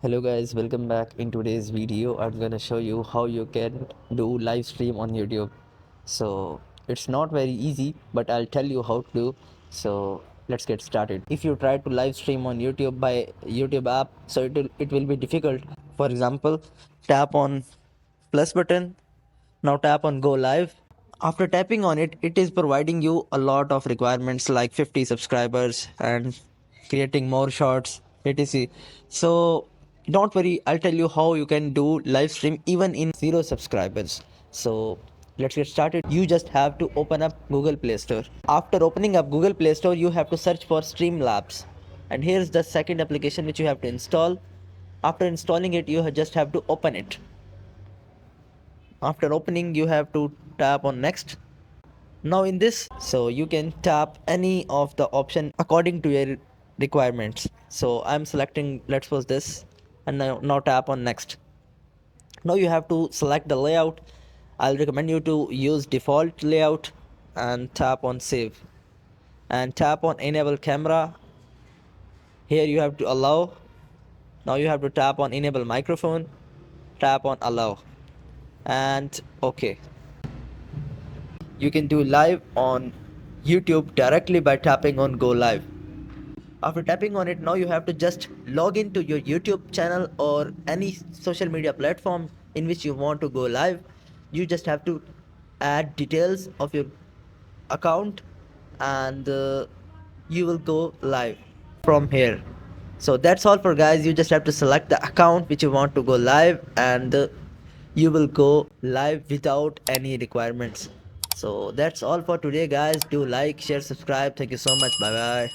Hello guys, welcome back. In today's video I'm gonna show you how you can do live stream on YouTube. So it's not very easy, but I'll tell you how to do. So let's get started. If you try to live stream on YouTube by YouTube app, so it will be difficult. For example, tap on plus button. Now tap on go live. After tapping on it, it is providing you a lot of requirements like 50 subscribers and creating more shorts, etc. So don't worry, I'll tell you how you can do live stream even in 0 subscribers. So let's get started. You just have to open up Google Play Store. After opening up Google Play Store, you have to search for Streamlabs. And here's the second application which you have to install. After installing it, you just have to open it. After opening, you have to tap on next. Now in this, so you can tap any of the option according to your requirements. So I'm selecting, let's suppose this, and now tap on next. Now you have to select the layout. I'll recommend you to use default layout and tap on save and tap on enable camera. Here you have to allow. Now you have to tap on enable microphone, tap on allow, and okay. You can do live on YouTube directly by tapping on go live. After tapping on it, now you have to just log into your YouTube channel or any social media platform in which you want to go live. You just have to add details of your account and you will go live from here. So that's all for guys. You just have to select the account which you want to go live and you will go live without any requirements. So that's all for today guys. Do like, share, subscribe. Thank you so much. Bye bye.